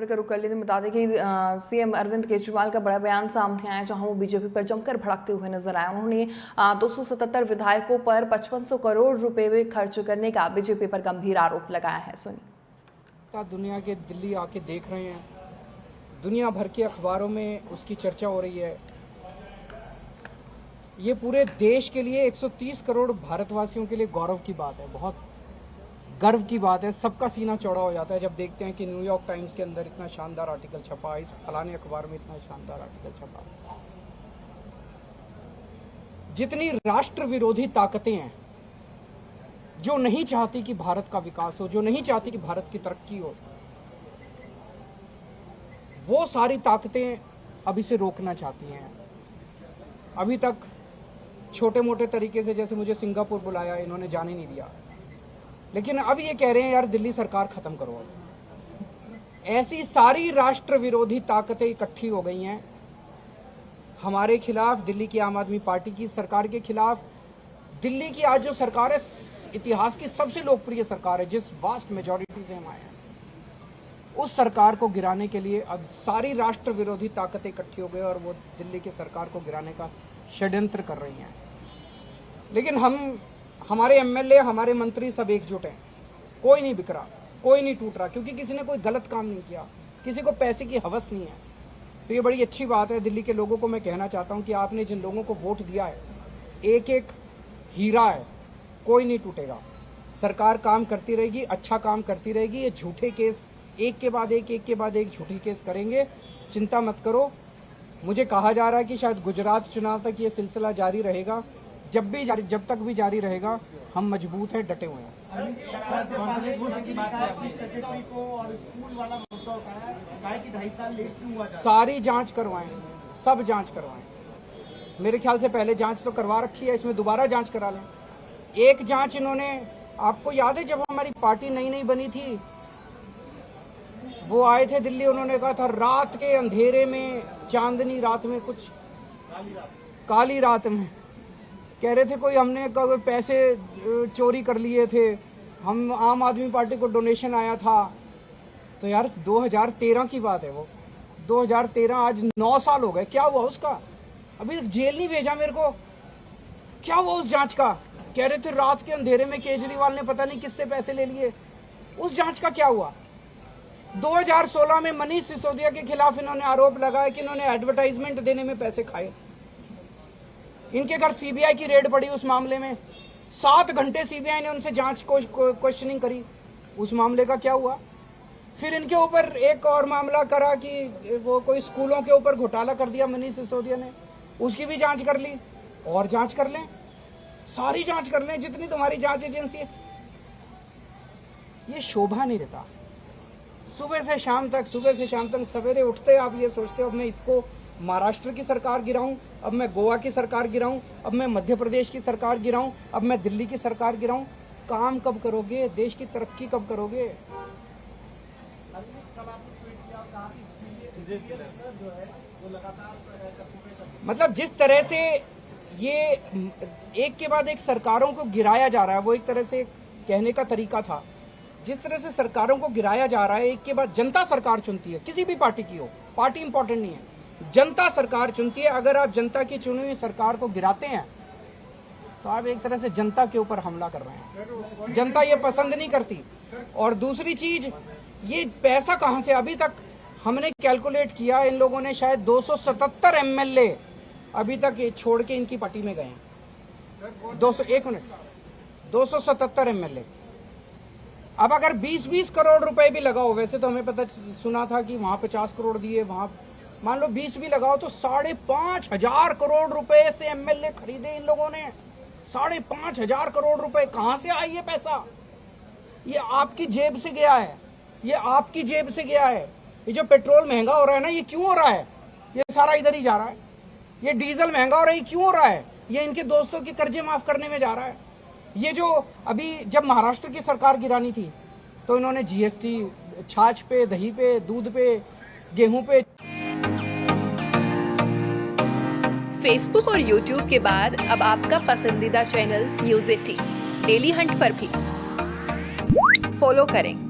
खबर का रुख कर लेते हैं। बता दें कि सीएम अरविंद केजरीवाल का बड़ा बयान सामने आया, जहां वो बीजेपी पर जमकर भड़कते हुए नजर आए। उन्होंने 277 विधायकों पर 5500 करोड़ रुपए खर्च करने का बीजेपी पर गंभीर आरोप लगाया है। सुनिए। दुनिया के दिल्ली आके देख रहे हैं, दुनिया भर के अखबारों में उसकी चर्चा हो रही है। ये पूरे देश के लिए 130 करोड़ भारतवासियों के लिए गौरव की बात है, बहुत गर्व की बात है। सबका सीना चौड़ा हो जाता है जब देखते हैं कि न्यूयॉर्क टाइम्स के अंदर इतना शानदार आर्टिकल छपा, इस फलाने अखबार में इतना शानदार आर्टिकल छपा। जितनी राष्ट्र विरोधी ताकतें हैं जो नहीं चाहती कि भारत का विकास हो, जो नहीं चाहती कि भारत की तरक्की हो, वो सारी ताकतें अब इसे रोकना चाहती हैं। अभी तक छोटे मोटे तरीके से, जैसे मुझे सिंगापुर बुलाया, इन्होंने जाने नहीं दिया, लेकिन अब ये कह रहे हैं यार दिल्ली सरकार खत्म करो। ऐसी सारी राष्ट्र विरोधी ताकतें इकट्ठी हो गई हैं हमारे खिलाफ, दिल्ली की आम आदमी पार्टी की सरकार के खिलाफ। दिल्ली की आज जो सरकार है, इतिहास की सबसे लोकप्रिय सरकार है, जिस वास्ट मेजॉरिटी से हम आए हैं, उस सरकार को गिराने के लिए अब सारी राष्ट्र विरोधी ताकतें इकट्ठी हो गई और वो दिल्ली की सरकार को गिराने का षड्यंत्र कर रही हैं। लेकिन हमारे एमएलए, हमारे मंत्री सब एकजुट हैं, कोई नहीं बिखरा, कोई नहीं टूट रहा, क्योंकि किसी ने कोई गलत काम नहीं किया, किसी को पैसे की हवस नहीं है। तो ये बड़ी अच्छी बात है। दिल्ली के लोगों को मैं कहना चाहता हूँ कि आपने जिन लोगों को वोट दिया है, एक एक हीरा है, कोई नहीं टूटेगा। सरकार काम करती रहेगी, अच्छा काम करती रहेगी। ये झूठे केस एक के बाद एक झूठे केस करेंगे, चिंता मत करो। मुझे कहा जा रहा है कि शायद गुजरात चुनाव तक ये सिलसिला जारी रहेगा। जब तक भी जारी रहेगा, हम मजबूत हैं, डटे हुए हैं। सारी जांच करवाएं, सब जांच करवाएं। मेरे ख्याल से पहले जांच तो करवा रखी है, इसमें दोबारा जांच करा लें। एक जांच इन्होंने, आपको याद है जब हमारी पार्टी नई नई बनी थी, वो आए थे दिल्ली, उन्होंने कहा था रात के अंधेरे में, चांदनी रात में, कुछ काली रात में, कह रहे थे कोई हमने पैसे चोरी कर लिए थे, हम आम आदमी पार्टी को डोनेशन आया था। तो यार 2013 की बात है वो, 2013, आज 9 साल हो गए। क्या हुआ उसका? अभी तक जेल नहीं भेजा मेरे को। क्या हुआ उस जांच का? कह रहे थे रात के अंधेरे में केजरीवाल ने पता नहीं किससे पैसे ले लिए। उस जांच का क्या हुआ? 2016 में मनीष सिसोदिया के खिलाफ इन्होंने आरोप लगाया कि इन्होंने एडवर्टाइजमेंट देने में पैसे खाए। इनके घर सीबीआई की रेड पड़ी उस मामले में, 7 घंटे सीबीआई ने उनसे जांच क्वेश्चनिंग करी। उस मामले का क्या हुआ? फिर इनके ऊपर एक और मामला करा कि वो कोई स्कूलों के ऊपर घोटाला कर दिया मनीष सिसोदिया ने, उसकी भी जांच कर ली। और जांच कर लें, सारी जांच कर लें, जितनी तुम्हारी जांच एजेंसी है। ये शोभा नहीं देता। सुबह से शाम तक सवेरे उठते आप ये सोचते हो अब मैं इसको महाराष्ट्र की सरकार गिराऊं, अब मैं गोवा की सरकार गिराऊं, अब मैं मध्य प्रदेश की सरकार गिराऊं, अब मैं दिल्ली की सरकार गिराऊं। काम कब करोगे? देश की तरक्की कब करोगे? मतलब जिस तरह से ये एक के बाद एक सरकारों को गिराया जा रहा है, वो एक तरह से कहने का तरीका था। जिस तरह से सरकारों को गिराया जा रहा है, एक के बाद जनता सरकार चुनती है, किसी भी पार्टी की हो, पार्टी इंपॉर्टेंट नहीं है, जनता सरकार चुनती है। अगर आप जनता की चुनी हुई सरकार को गिराते हैं तो आप एक तरह से जनता के ऊपर हमला कर रहे हैं। जनता ये पसंद नहीं करती। और दूसरी चीज, ये पैसा कहां से? अभी तक हमने कैलकुलेट किया, इन लोगों ने शायद 277 एमएलए अभी तक छोड़ के इनकी पार्टी में गए हैं। 277 एमएलए। अब अगर 20-20 करोड़ रुपए भी लगाओ, वैसे तो हमें पता सुना था कि वहां 50 करोड़ दिए, वहां मान लो 20 भी लगाओ, तो 5,500 करोड़ रुपए से एमएलए खरीदे इन लोगों ने। 5,500 करोड़ रुपए कहां से आई ये पैसा? ये आपकी जेब से गया है, ये आपकी जेब से गया है। ये जो पेट्रोल महंगा हो रहा है ना, ये क्यों हो रहा है? ये सारा इधर ही जा रहा है। ये डीजल महंगा हो रहा है, ये क्यों हो रहा है? ये इनके दोस्तों के कर्जे माफ करने में जा रहा है। ये जो अभी जब महाराष्ट्र की सरकार गिरानी थी, तो इन्होंने जीएसटी छाछ पे, दही पे, दूध पे, गेहूं पे। फेसबुक और यूट्यूब के बाद अब आपका पसंदीदा चैनल न्यूज़ 18 डेली हंट पर भी फॉलो करें।